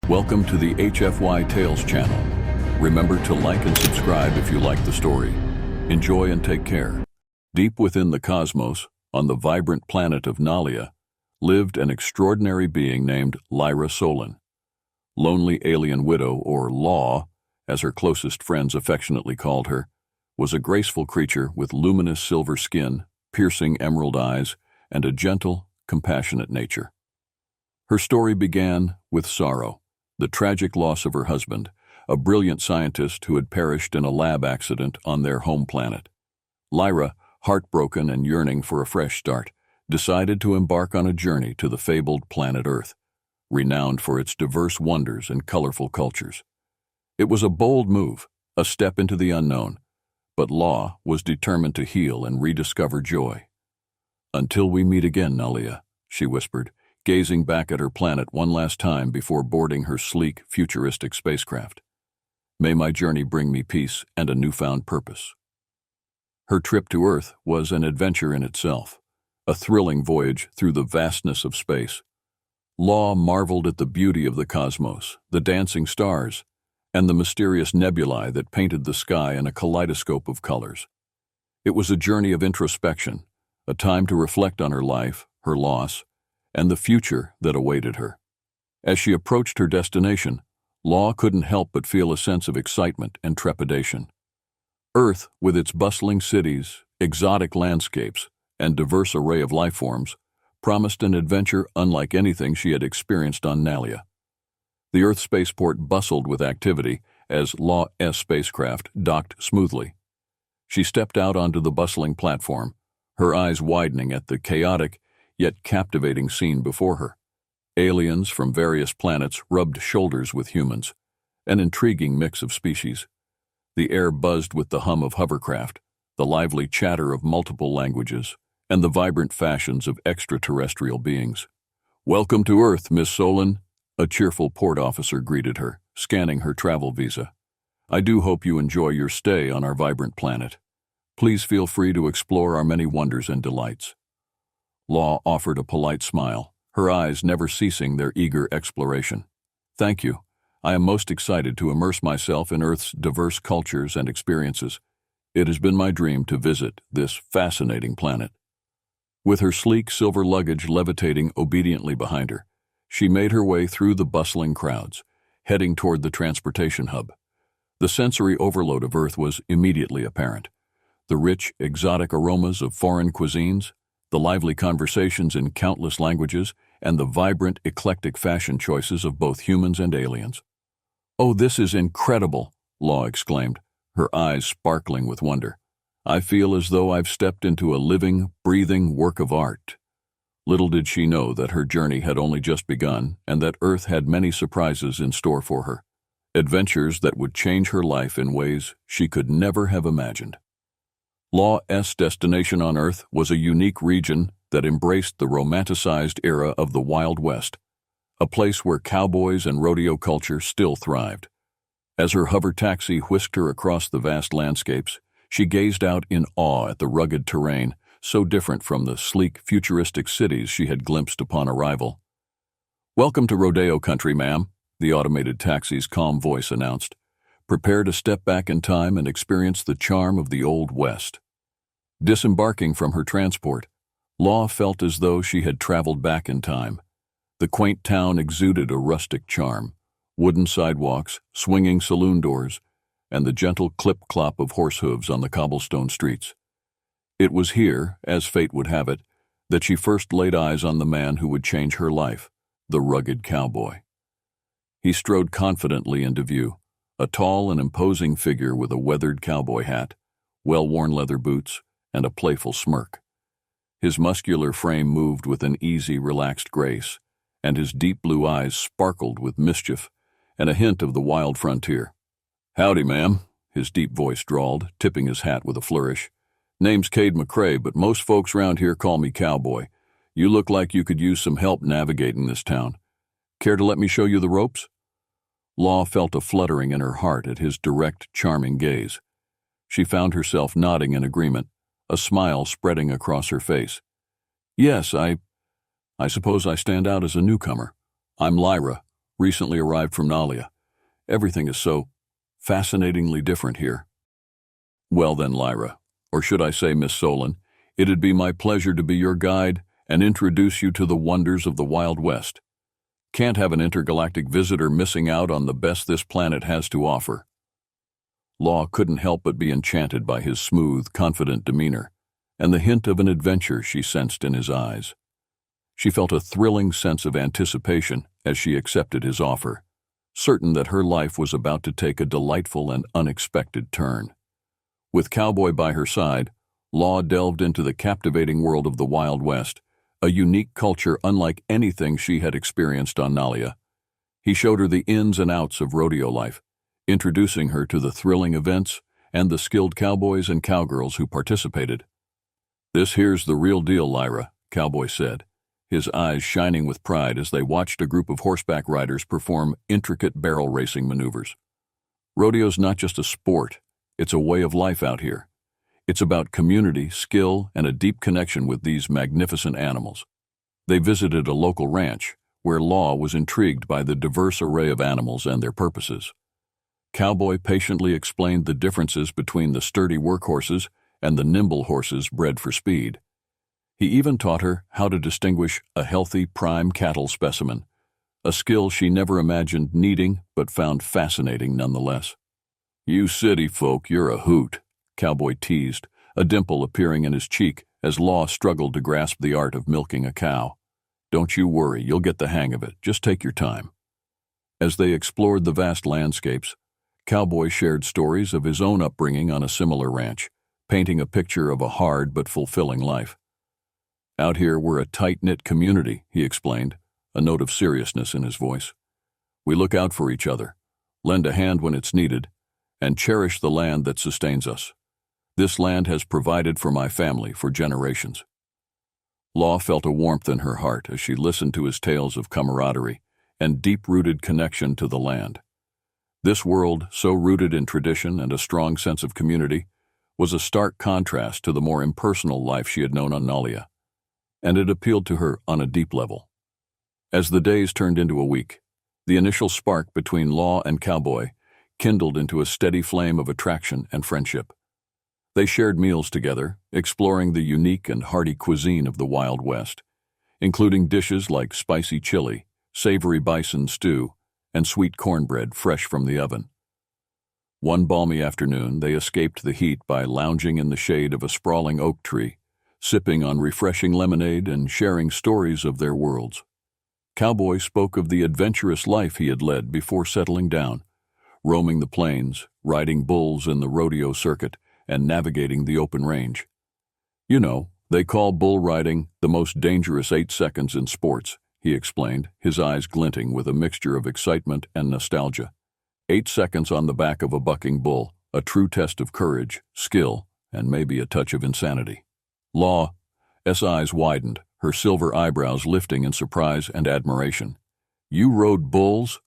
Welcome to the HFY Tales channel. Remember to like and subscribe if you like the story. Enjoy and take care. Deep within the cosmos, on the vibrant planet of Nalia, lived an extraordinary being named Lyra Solon. Lonely Alien Widow, or Law, as her closest friends affectionately called her, was a graceful creature with luminous silver skin, piercing emerald eyes, and a gentle, compassionate nature. Her story began with sorrow, the tragic loss of her husband, a brilliant scientist who had perished in a lab accident on their home planet. Lyra, heartbroken and yearning for a fresh start, decided to embark on a journey to the fabled planet Earth, renowned for its diverse wonders and colorful cultures. It was a bold move, a step into the unknown, but Law was determined to heal and rediscover joy. "Until we meet again, Nalia," she whispered, gazing back at her planet one last time before boarding her sleek, futuristic spacecraft. "May my journey bring me peace and a newfound purpose." Her trip to Earth was an adventure in itself, a thrilling voyage through the vastness of space. Law marveled at the beauty of the cosmos, the dancing stars, and the mysterious nebulae that painted the sky in a kaleidoscope of colors. It was a journey of introspection, a time to reflect on her life, her loss, and the future that awaited her. As she approached her destination, Law couldn't help but feel a sense of excitement and trepidation. Earth, with its bustling cities, exotic landscapes, and diverse array of life forms, promised an adventure unlike anything she had experienced on Nalia. The Earth spaceport bustled with activity as Law's spacecraft docked smoothly. She stepped out onto the bustling platform, her eyes widening at the chaotic yet captivating scene before her. Aliens from various planets rubbed shoulders with humans, an intriguing mix of species. The air buzzed with the hum of hovercraft, the lively chatter of multiple languages, and the vibrant fashions of extraterrestrial beings. "Welcome to Earth, Miss Solon," a cheerful port officer greeted her, scanning her travel visa. "I do hope you enjoy your stay on our vibrant planet. Please feel free to explore our many wonders and delights." Law offered a polite smile, her eyes never ceasing their eager exploration. "Thank you. I am most excited to immerse myself in Earth's diverse cultures and experiences. It has been my dream to visit this fascinating planet." With her sleek silver luggage levitating obediently behind her, she made her way through the bustling crowds, heading toward the transportation hub. The sensory overload of Earth was immediately apparent. The rich, exotic aromas of foreign cuisines, the lively conversations in countless languages, and the vibrant, eclectic fashion choices of both humans and aliens. "Oh, this is incredible," Law exclaimed, her eyes sparkling with wonder. "I feel as though I've stepped into a living, breathing work of art." Little did she know that her journey had only just begun and that Earth had many surprises in store for her, adventures that would change her life in ways she could never have imagined. Law's destination on Earth was a unique region that embraced the romanticized era of the Wild West, a place where cowboys and rodeo culture still thrived. As her hover taxi whisked her across the vast landscapes, she gazed out in awe at the rugged terrain, so different from the sleek, futuristic cities she had glimpsed upon arrival. "Welcome to Rodeo Country, ma'am," the automated taxi's calm voice announced. "Prepare to step back in time and experience the charm of the Old West." Disembarking from her transport, Law felt as though she had traveled back in time. The quaint town exuded a rustic charm, wooden sidewalks, swinging saloon doors, and the gentle clip-clop of horse hooves on the cobblestone streets. It was here, as fate would have it, that she first laid eyes on the man who would change her life, the rugged cowboy. He strode confidently into view, a tall and imposing figure with a weathered cowboy hat, well-worn leather boots, and a playful smirk. His muscular frame moved with an easy, relaxed grace, and his deep blue eyes sparkled with mischief and a hint of the wild frontier. "Howdy, ma'am," his deep voice drawled, tipping his hat with a flourish. "Name's Cade McCrae, but most folks round here call me Cowboy. You look like you could use some help navigating this town. Care to let me show you the ropes?" Law felt a fluttering in her heart at his direct, charming gaze. She found herself nodding in agreement, a smile spreading across her face. "Yes, I suppose I stand out as a newcomer. I'm Lyra, Recently arrived from Nalia. Everything is so fascinatingly different here. Well then, Lyra, or should I say Miss Solon, it'd be my pleasure to be your guide and introduce you to the wonders of the Wild West. Can't have an intergalactic visitor missing out on the best this planet has to offer. Law couldn't help but be enchanted by his smooth, confident demeanor and the hint of an adventure she sensed in his eyes. She felt a thrilling sense of anticipation as she accepted his offer, certain that her life was about to take a delightful and unexpected turn. With Cowboy by her side, Law delved into the captivating world of the Wild West, a unique culture unlike anything she had experienced on Nalia. He showed her the ins and outs of rodeo life, introducing her to the thrilling events and the skilled cowboys and cowgirls who participated. "This here's the real deal, Lyra," Cowboy said, his eyes shining with pride as they watched a group of horseback riders perform intricate barrel racing maneuvers. "Rodeo's not just a sport, it's a way of life out here. It's about community, skill, and a deep connection with these magnificent animals." They visited a local ranch, where Law was intrigued by the diverse array of animals and their purposes. Cowboy patiently explained the differences between the sturdy workhorses and the nimble horses bred for speed. He even taught her how to distinguish a healthy prime cattle specimen, a skill she never imagined needing but found fascinating nonetheless. "You city folk, you're a hoot," Cowboy teased, a dimple appearing in his cheek as Law struggled to grasp the art of milking a cow. "Don't you worry, you'll get the hang of it. Just take your time." As they explored the vast landscapes, Cowboy shared stories of his own upbringing on a similar ranch, painting a picture of a hard but fulfilling life. "Out here, we're a tight-knit community," he explained, a note of seriousness in his voice. "We look out for each other, lend a hand when it's needed, and cherish the land that sustains us. This land has provided for my family for generations." Law felt a warmth in her heart as she listened to his tales of camaraderie and deep-rooted connection to the land. This world, so rooted in tradition and a strong sense of community, was a stark contrast to the more impersonal life she had known on Nalia, and it appealed to her on a deep level. As the days turned into a week, the initial spark between Law and Cowboy kindled into a steady flame of attraction and friendship. They shared meals together, exploring the unique and hearty cuisine of the Wild West, including dishes like spicy chili, savory bison stew, and sweet cornbread fresh from the oven. One balmy afternoon, they escaped the heat by lounging in the shade of a sprawling oak tree, sipping on refreshing lemonade and sharing stories of their worlds. Cowboy spoke of the adventurous life he had led before settling down, roaming the plains, riding bulls in the rodeo circuit, and navigating the open range. "You know, they call bull riding the most dangerous 8 seconds in sports," he explained, his eyes glinting with a mixture of excitement and nostalgia. 8 seconds on the back of a bucking bull, a true test of courage, skill, and maybe a touch of insanity. Law's eyes widened, her silver eyebrows lifting in surprise and admiration. "You rode bulls?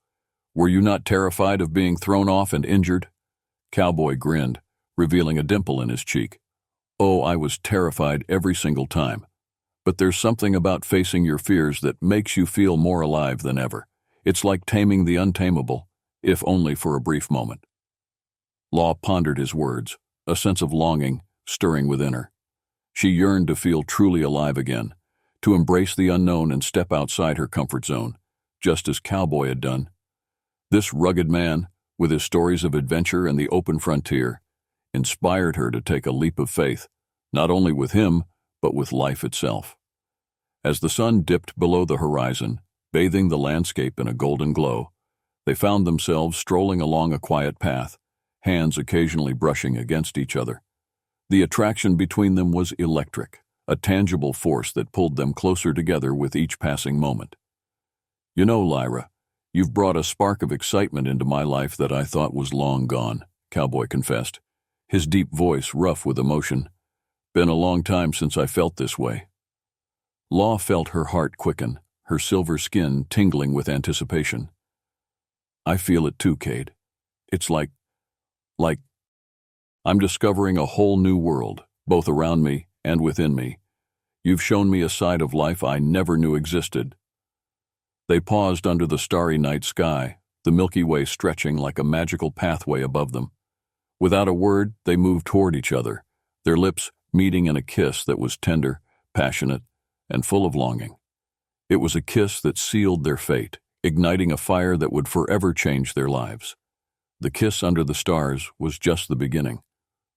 Were you not terrified of being thrown off and injured?" Cowboy grinned, revealing a dimple in his cheek. "Oh, I was terrified every single time. But there's something about facing your fears that makes you feel more alive than ever. It's like taming the untamable, if only for a brief moment." Law pondered his words, a sense of longing stirring within her. She yearned to feel truly alive again, to embrace the unknown and step outside her comfort zone, just as Cowboy had done. This rugged man, with his stories of adventure and the open frontier, inspired her to take a leap of faith, not only with him, but with life itself. As the sun dipped below the horizon, bathing the landscape in a golden glow, they found themselves strolling along a quiet path, hands occasionally brushing against each other. The attraction between them was electric, a tangible force that pulled them closer together with each passing moment. "You know, Lyra, you've brought a spark of excitement into my life that I thought was long gone," Cowboy confessed, his deep voice rough with emotion. "Been a long time since I felt this way." Law felt her heart quicken, her silver skin tingling with anticipation. "I feel it too, Cade. It's like I'm discovering a whole new world, both around me and within me. You've shown me a side of life I never knew existed." They paused under the starry night sky, the Milky Way stretching like a magical pathway above them. Without a word, they moved toward each other, their lips meeting in a kiss that was tender, passionate, and full of longing. It was a kiss that sealed their fate, igniting a fire that would forever change their lives. The kiss under the stars was just the beginning,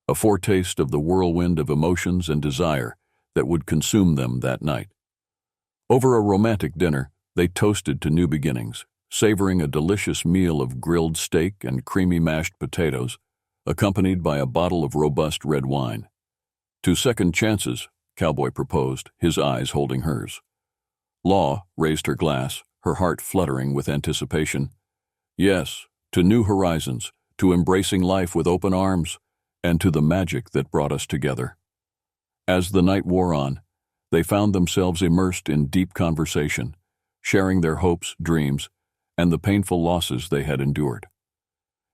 a foretaste of the whirlwind of emotions and desire that would consume them that night. Over a romantic dinner, they toasted to new beginnings, savoring a delicious meal of grilled steak and creamy mashed potatoes, accompanied by a bottle of robust red wine. "To second chances," Cowboy proposed, his eyes holding hers. Law raised her glass, her heart fluttering with anticipation. "Yes, to new horizons, to embracing life with open arms, and to the magic that brought us together." As the night wore on, they found themselves immersed in deep conversation, sharing their hopes, dreams, and the painful losses they had endured.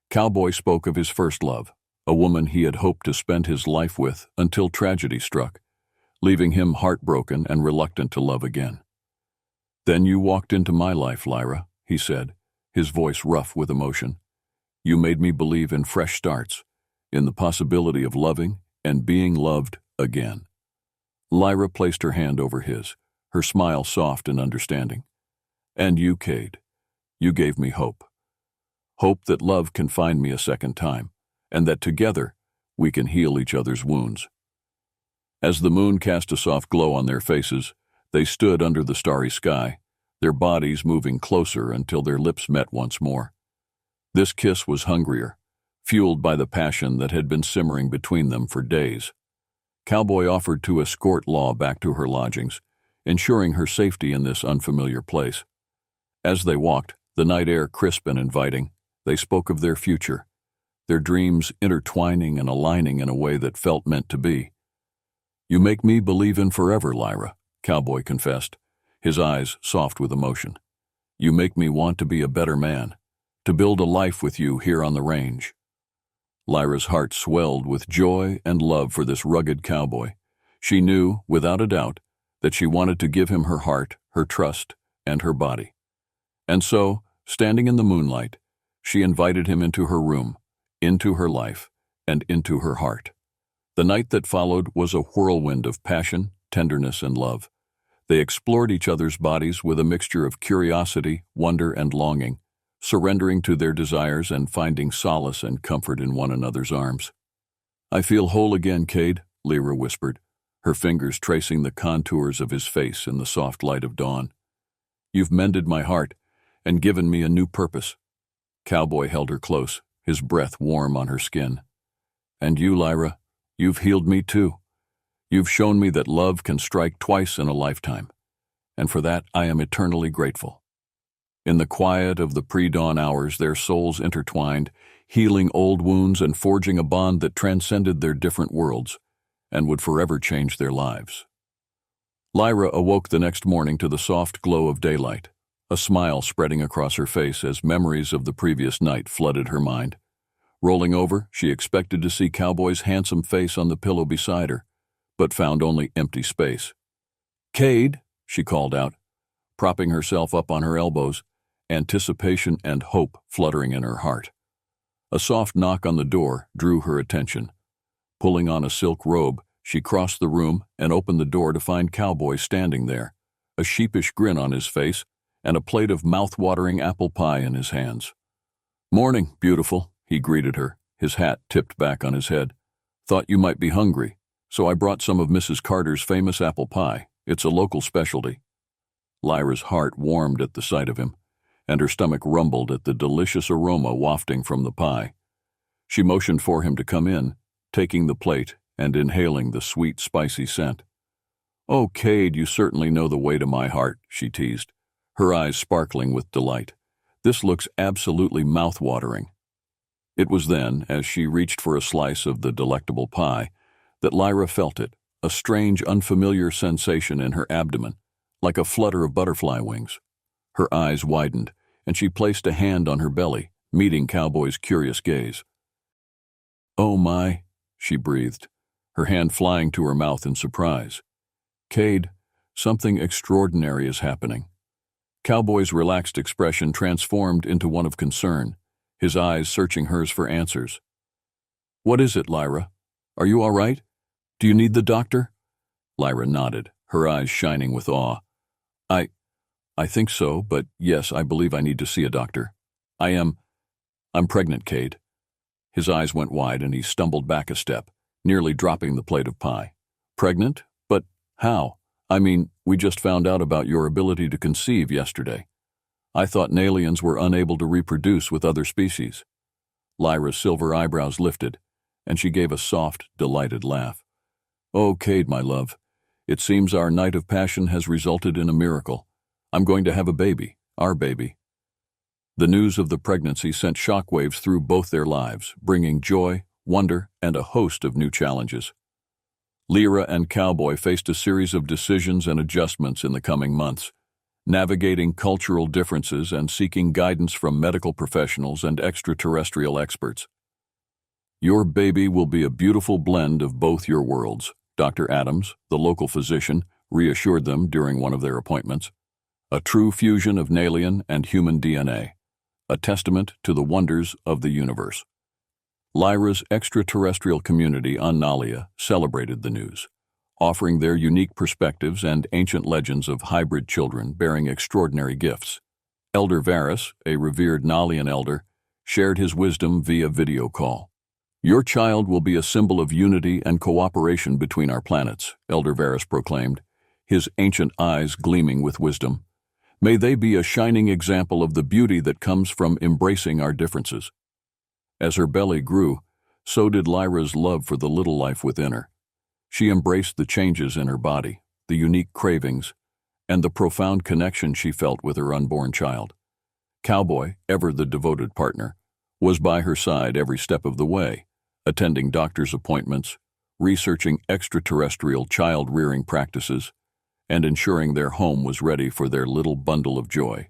Cowboy spoke of his first love, a woman he had hoped to spend his life with until tragedy struck, leaving him heartbroken and reluctant to love again. "Then you walked into my life, Lyra," he said, his voice rough with emotion. "You made me believe in fresh starts, in the possibility of loving and being loved again." Lyra placed her hand over his, her smile soft and understanding. "And you, Cade, you gave me hope. Hope that love can find me a second time, and that together we can heal each other's wounds." As the moon cast a soft glow on their faces, they stood under the starry sky, their bodies moving closer until their lips met once more. This kiss was hungrier, fueled by the passion that had been simmering between them for days. Cowboy offered to escort Law back to her lodgings, ensuring her safety in this unfamiliar place. As they walked, the night air crisp and inviting, they spoke of their future, their dreams intertwining and aligning in a way that felt meant to be. "You make me believe in forever, Lyra," Cowboy confessed, his eyes soft with emotion. "You make me want to be a better man, to build a life with you here on the range." Lyra's heart swelled with joy and love for this rugged cowboy. She knew, without a doubt, that she wanted to give him her heart, her trust, and her body. And so, standing in the moonlight, she invited him into her room, into her life, and into her heart. The night that followed was a whirlwind of passion, tenderness, and love. They explored each other's bodies with a mixture of curiosity, wonder, and longing, surrendering to their desires and finding solace and comfort in one another's arms. "I feel whole again, Cade," Lyra whispered, her fingers tracing the contours of his face in the soft light of dawn. "You've mended my heart and given me a new purpose." Cowboy held her close, his breath warm on her skin. "And you, Lyra, you've healed me too. You've shown me that love can strike twice in a lifetime, and for that I am eternally grateful." In the quiet of the pre-dawn hours, their souls intertwined, healing old wounds and forging a bond that transcended their different worlds and would forever change their lives. Lyra awoke the next morning to the soft glow of daylight, a smile spreading across her face as memories of the previous night flooded her mind. Rolling over, she expected to see Cowboy's handsome face on the pillow beside her, but found only empty space. "Cade," she called out, propping herself up on her elbows, anticipation and hope fluttering in her heart. A soft knock on the door drew her attention. Pulling on a silk robe, she crossed the room and opened the door to find Cowboy standing there, a sheepish grin on his face and a plate of mouth-watering apple pie in his hands. "Morning, beautiful," he greeted her, his hat tipped back on his head. "Thought you might be hungry, so I brought some of Mrs. Carter's famous apple pie. It's a local specialty." Lyra's heart warmed at the sight of him, and her stomach rumbled at the delicious aroma wafting from the pie. She motioned for him to come in, taking the plate and inhaling the sweet, spicy scent. "Oh, Cade, you certainly know the way to my heart," she teased, her eyes sparkling with delight. "This looks absolutely mouth-watering." It was then, as she reached for a slice of the delectable pie, that Lyra felt it, a strange, unfamiliar sensation in her abdomen, like a flutter of butterfly wings. Her eyes widened, and she placed a hand on her belly, meeting Cowboy's curious gaze. "Oh my," she breathed, her hand flying to her mouth in surprise. "Cade, something extraordinary is happening." Cowboy's relaxed expression transformed into one of concern, his eyes searching hers for answers. "What is it, Lyra? Are you all right? Do you need the doctor?" Lyra nodded, her eyes shining with awe. I think so, but yes, I believe I need to see a doctor. I'm pregnant, Cade." His eyes went wide and he stumbled back a step, nearly dropping the plate of pie. "Pregnant? But how? I mean, we just found out about your ability to conceive yesterday. I thought Nalians were unable to reproduce with other species." Lyra's silver eyebrows lifted, and she gave a soft, delighted laugh. "Oh, Cade, my love, it seems our night of passion has resulted in a miracle. I'm going to have a baby, our baby." The news of the pregnancy sent shockwaves through both their lives, bringing joy, wonder, and a host of new challenges. Lyra and Cowboy faced a series of decisions and adjustments in the coming months, navigating cultural differences and seeking guidance from medical professionals and extraterrestrial experts. "Your baby will be a beautiful blend of both your worlds," Dr. Adams, the local physician, reassured them during one of their appointments. "A true fusion of Nalian and human DNA, a testament to the wonders of the universe." Lyra's extraterrestrial community on Nalia celebrated the news, offering their unique perspectives and ancient legends of hybrid children bearing extraordinary gifts. Elder Varus, a revered Nalian elder, shared his wisdom via video call. "Your child will be a symbol of unity and cooperation between our planets," Elder Varus proclaimed, his ancient eyes gleaming with wisdom. "May they be a shining example of the beauty that comes from embracing our differences." As her belly grew, so did Lyra's love for the little life within her. She embraced the changes in her body, the unique cravings, and the profound connection she felt with her unborn child. Cowboy, ever the devoted partner, was by her side every step of the way, attending doctor's appointments, researching extraterrestrial child-rearing practices, and ensuring their home was ready for their little bundle of joy.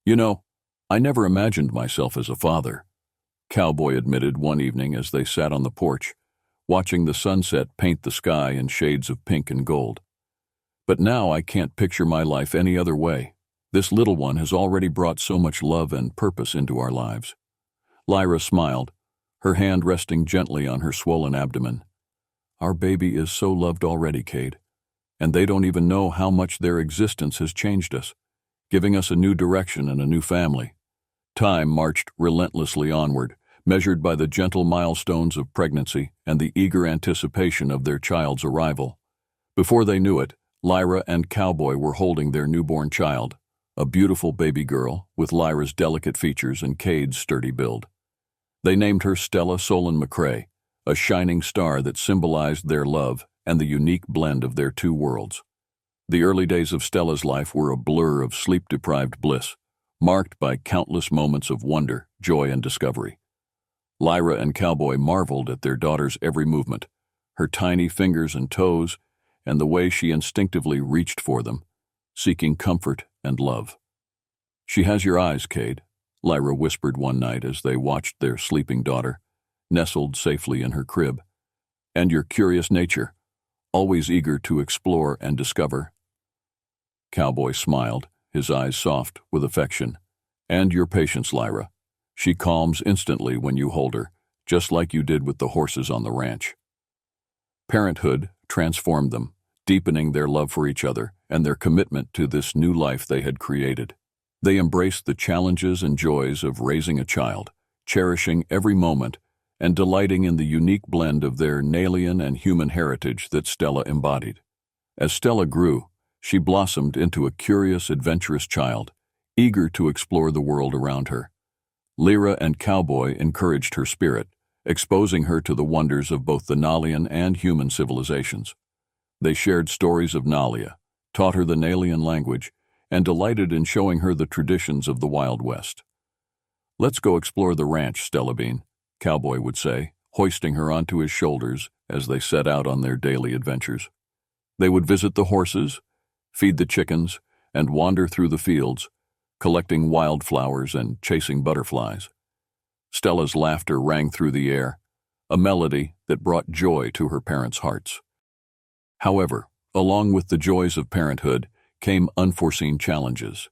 "You know, I never imagined myself as a father," Cowboy admitted one evening as they sat on the porch, watching the sunset paint the sky in shades of pink and gold. "But now I can't picture my life any other way. This little one has already brought so much love and purpose into our lives." Lyra smiled, her hand resting gently on her swollen abdomen. "Our baby is so loved already, Cade, and they don't even know how much their existence has changed us, giving us a new direction and a new family." Time marched relentlessly onward, measured by the gentle milestones of pregnancy and the eager anticipation of their child's arrival. Before they knew it, Lyra and Cowboy were holding their newborn child, a beautiful baby girl with Lyra's delicate features and Cade's sturdy build. They named her Stella Solon McCrae, a shining star that symbolized their love and the unique blend of their two worlds. The early days of Stella's life were a blur of sleep-deprived bliss, marked by countless moments of wonder, joy, and discovery. Lyra and Cowboy marveled at their daughter's every movement, her tiny fingers and toes, and the way she instinctively reached for them, seeking comfort and love. "She has your eyes, Cade," Lyra whispered one night as they watched their sleeping daughter, nestled safely in her crib. "And your curious nature, always eager to explore and discover." Cowboy smiled, his eyes soft with affection. "And your patience, Lyra. She calms instantly when you hold her, just like you did with the horses on the ranch." Parenthood transformed them, deepening their love for each other and their commitment to this new life they had created. They embraced the challenges and joys of raising a child, cherishing every moment and delighting in the unique blend of their Nalian and human heritage that Stella embodied. As Stella grew, she blossomed into a curious, adventurous child, eager to explore the world around her. Lyra and Cowboy encouraged her spirit, exposing her to the wonders of both the Nalian and human civilizations. They shared stories of Nalia, taught her the Nalian language, and delighted in showing her the traditions of the Wild West. "Let's go explore the ranch, Stella Bean," Cowboy would say, hoisting her onto his shoulders as they set out on their daily adventures. They would visit the horses, feed the chickens, and wander through the fields, collecting wildflowers and chasing butterflies. Stella's laughter rang through the air, a melody that brought joy to her parents' hearts. However, along with the joys of parenthood came unforeseen challenges.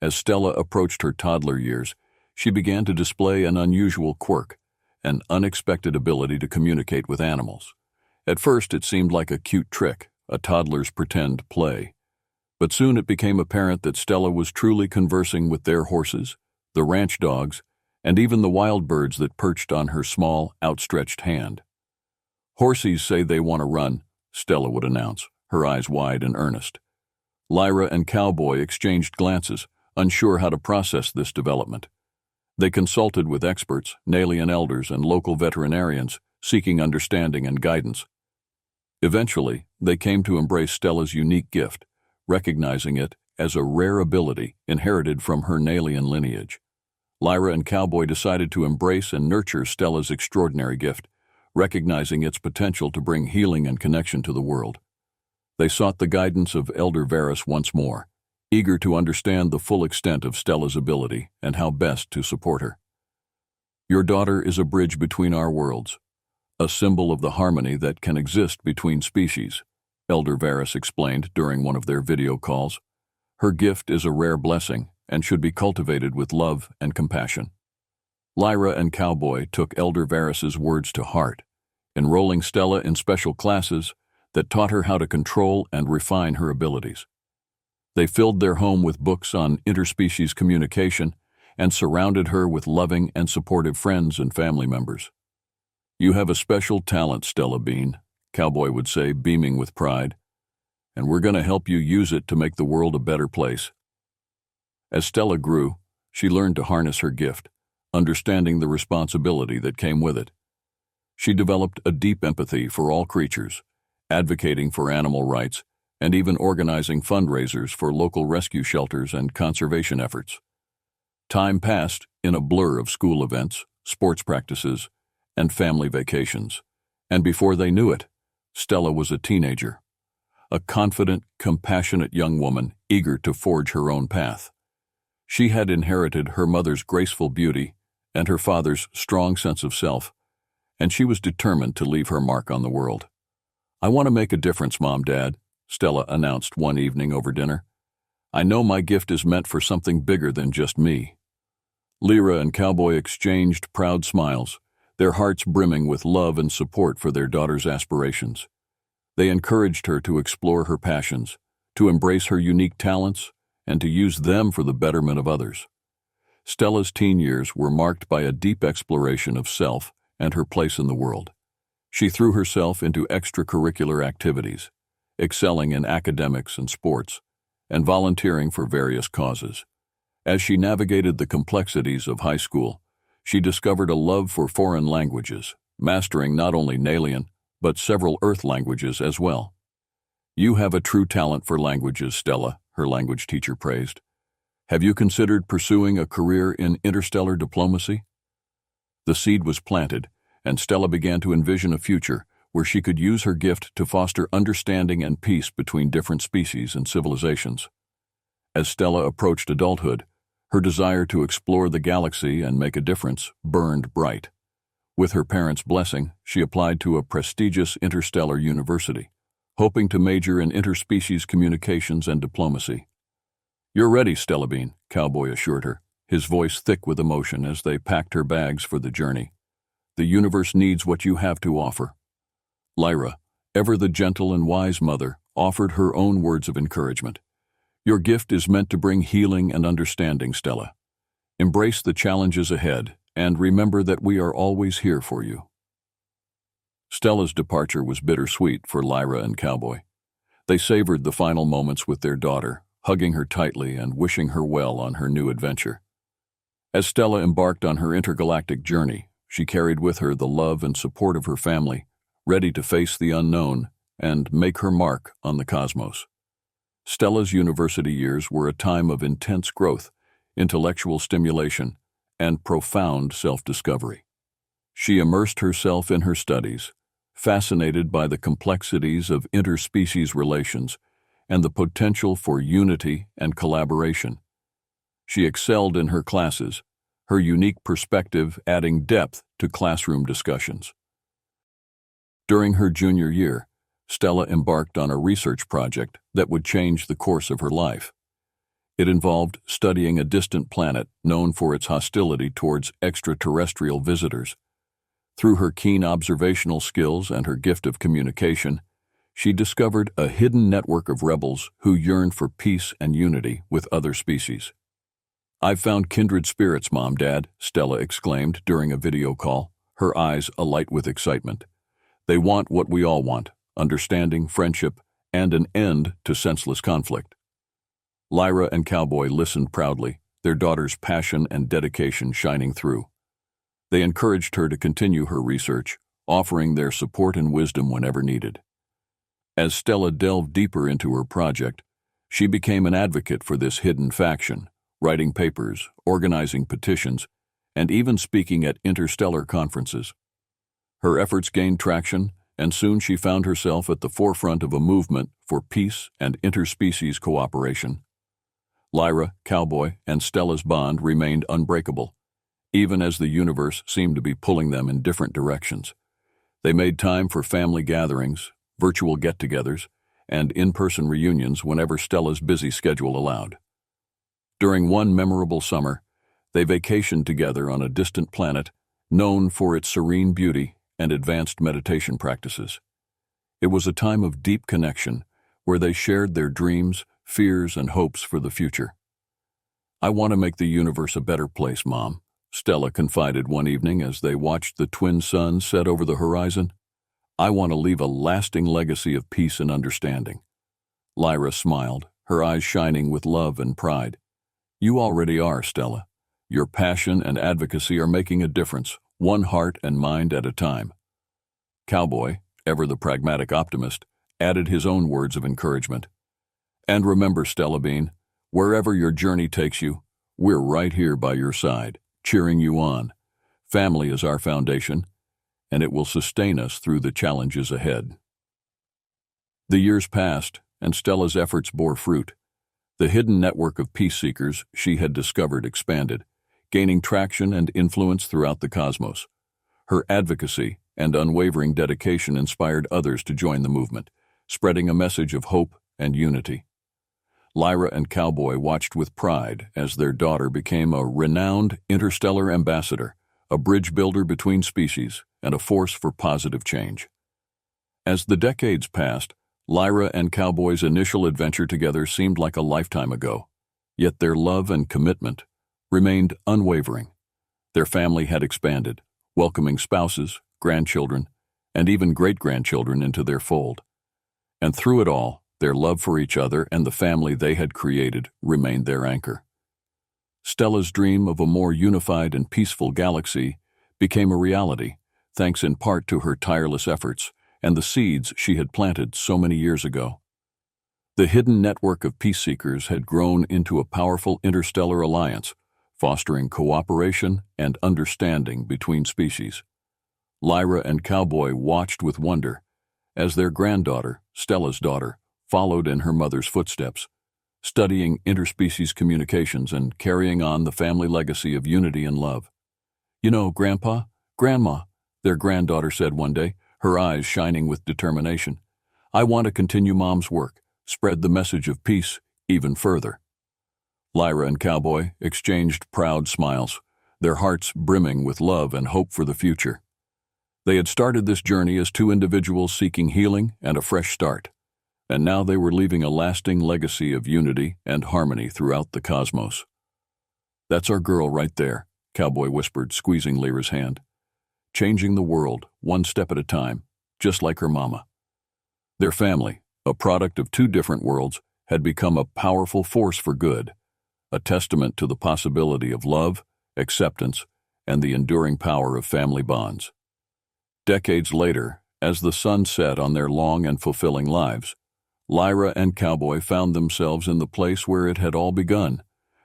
As Stella approached her toddler years, she began to display an unusual quirk, an unexpected ability to communicate with animals. At first, it seemed like a cute trick, a toddler's pretend play. But soon it became apparent that Stella was truly conversing with their horses, the ranch dogs, and even the wild birds that perched on her small, outstretched hand. "Horsies say they want to run," Stella would announce, her eyes wide and earnest. Lyra and Cowboy exchanged glances, unsure how to process this development. They consulted with experts, Nalian elders, and local veterinarians, seeking understanding and guidance. Eventually, they came to embrace Stella's unique gift, recognizing it as a rare ability inherited from her Nalian lineage. Lyra and Cowboy decided to embrace and nurture Stella's extraordinary gift, recognizing its potential to bring healing and connection to the world. They sought the guidance of Elder Varus once more, eager to understand the full extent of Stella's ability and how best to support her. "Your daughter is a bridge between our worlds, a symbol of the harmony that can exist between species," Elder Varus explained during one of their video calls. "Her gift is a rare blessing and should be cultivated with love and compassion." Lyra and Cowboy took Elder Varus's words to heart, enrolling Stella in special classes that taught her how to control and refine her abilities. They filled their home with books on interspecies communication and surrounded her with loving and supportive friends and family members. "You have a special talent, Stella Bean," Cowboy would say, beaming with pride, "and we're going to help you use it to make the world a better place." As Stella grew, she learned to harness her gift, understanding the responsibility that came with it. She developed a deep empathy for all creatures, advocating for animal rights, and even organizing fundraisers for local rescue shelters and conservation efforts. Time passed in a blur of school events, sports practices, and family vacations, and before they knew it, Stella was a teenager, a confident, compassionate young woman eager to forge her own path. She had inherited her mother's graceful beauty and her father's strong sense of self, and she was determined to leave her mark on the world. "I want to make a difference, Mom, Dad," Stella announced one evening over dinner. "I know my gift is meant for something bigger than just me." Lyra and Cowboy exchanged proud smiles, their hearts brimming with love and support for their daughter's aspirations. They encouraged her to explore her passions, to embrace her unique talents, and to use them for the betterment of others. Stella's teen years were marked by a deep exploration of self and her place in the world. She threw herself into extracurricular activities, excelling in academics and sports, and volunteering for various causes. As she navigated the complexities of high school, she discovered a love for foreign languages, mastering not only Nalian, but several Earth languages as well. "You have a true talent for languages, Stella," her language teacher praised. "Have you considered pursuing a career in interstellar diplomacy?" The seed was planted, and Stella began to envision a future where she could use her gift to foster understanding and peace between different species and civilizations. As Stella approached adulthood, her desire to explore the galaxy and make a difference burned bright. With her parents' blessing, she applied to a prestigious interstellar university, hoping to major in interspecies communications and diplomacy. "You're ready, Stella Bean," Cowboy assured her, his voice thick with emotion as they packed her bags for the journey. "The universe needs what you have to offer." Lyra, ever the gentle and wise mother, offered her own words of encouragement. "Your gift is meant to bring healing and understanding, Stella. Embrace the challenges ahead, and remember that we are always here for you." Stella's departure was bittersweet for Lyra and Cowboy. They savored the final moments with their daughter, hugging her tightly and wishing her well on her new adventure. As Stella embarked on her intergalactic journey, she carried with her the love and support of her family, ready to face the unknown and make her mark on the cosmos. Stella's university years were a time of intense growth, intellectual stimulation, and profound self-discovery. She immersed herself in her studies, fascinated by the complexities of interspecies relations and the potential for unity and collaboration. She excelled in her classes, her unique perspective adding depth to classroom discussions. During her junior year, Stella embarked on a research project that would change the course of her life. It involved studying a distant planet known for its hostility towards extraterrestrial visitors. Through her keen observational skills and her gift of communication, she discovered a hidden network of rebels who yearned for peace and unity with other species. "I've found kindred spirits, Mom, Dad," Stella exclaimed during a video call, her eyes alight with excitement. "They want what we all want: understanding, friendship, and an end to senseless conflict." Lyra and Cowboy listened proudly, their daughter's passion and dedication shining through. They encouraged her to continue her research, offering their support and wisdom whenever needed. As Stella delved deeper into her project, she became an advocate for this hidden faction, writing papers, organizing petitions, and even speaking at interstellar conferences. Her efforts gained traction, and soon she found herself at the forefront of a movement for peace and interspecies cooperation. Lyra, Cowboy, and Stella's bond remained unbreakable, even as the universe seemed to be pulling them in different directions. They made time for family gatherings, virtual get-togethers, and in-person reunions whenever Stella's busy schedule allowed. During one memorable summer, they vacationed together on a distant planet known for its serene beauty and advanced meditation practices. It was a time of deep connection where they shared their dreams, fears, and hopes for the future. "I want to make the universe a better place, Mom," Stella confided one evening as they watched the twin suns set over the horizon. "I want to leave a lasting legacy of peace and understanding." Lyra smiled, her eyes shining with love and pride. "You already are, Stella. Your passion and advocacy are making a difference, one heart and mind at a time." Cowboy, ever the pragmatic optimist, added his own words of encouragement. "And remember, Stella Bean, wherever your journey takes you, we're right here by your side, cheering you on. Family is our foundation, and it will sustain us through the challenges ahead." The years passed, and Stella's efforts bore fruit. The hidden network of peace seekers she had discovered expanded, gaining traction and influence throughout the cosmos. Her advocacy and unwavering dedication inspired others to join the movement, spreading a message of hope and unity. Lyra and Cowboy watched with pride as their daughter became a renowned interstellar ambassador, a bridge builder between species, and a force for positive change. As the decades passed, Lyra and Cowboy's initial adventure together seemed like a lifetime ago, yet their love and commitment remained unwavering. Their family had expanded, welcoming spouses, grandchildren, and even great-grandchildren into their fold. And through it all, their love for each other and the family they had created remained their anchor. Stella's dream of a more unified and peaceful galaxy became a reality, thanks in part to her tireless efforts and the seeds she had planted so many years ago. The hidden network of peace seekers had grown into a powerful interstellar alliance, fostering cooperation and understanding between species. Lyra and Cowboy watched with wonder as their granddaughter, Stella's daughter, followed in her mother's footsteps, studying interspecies communications and carrying on the family legacy of unity and love. "You know, Grandpa, Grandma," their granddaughter said one day, her eyes shining with determination, "I want to continue Mom's work, spread the message of peace even further." Lyra and Cowboy exchanged proud smiles, their hearts brimming with love and hope for the future. They had started this journey as two individuals seeking healing and a fresh start, and now they were leaving a lasting legacy of unity and harmony throughout the cosmos. "That's our girl right there," Cowboy whispered, squeezing Lyra's hand. "Changing the world, one step at a time, just like her mama." Their family, a product of two different worlds, had become a powerful force for good, a testament to the possibility of love, acceptance, and the enduring power of family bonds. Decades later, as the sun set on their long and fulfilling lives, Lyra and Cowboy found themselves in the place where it had all begun,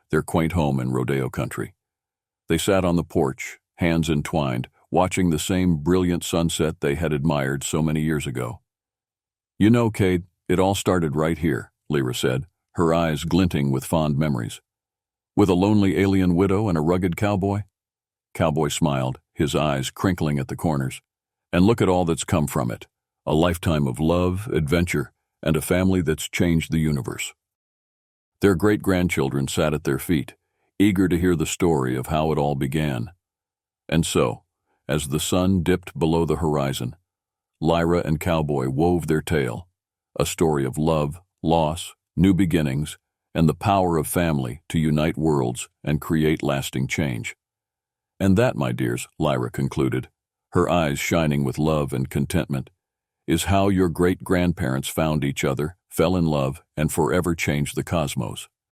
their quaint home in Rodeo country. They sat on the porch, hands entwined, watching the same brilliant sunset they had admired so many years ago. "You know, Cade, it all started right here," Lyra said, her eyes glinting with fond memories. "With a lonely alien widow and a rugged cowboy?" Cowboy smiled, his eyes crinkling at the corners. "And look at all that's come from it. A lifetime of love, adventure, and a family that's changed the universe." Their great-grandchildren sat at their feet, eager to hear the story of how it all began. And so, as the sun dipped below the horizon, Lyra and Cowboy wove their tale, a story of love, loss, new beginnings, and the power of family to unite worlds and create lasting change. And that, my dears, Lyra concluded, her eyes shining with love and contentment, is how your great-grandparents found each other, fell in love, and forever changed the cosmos.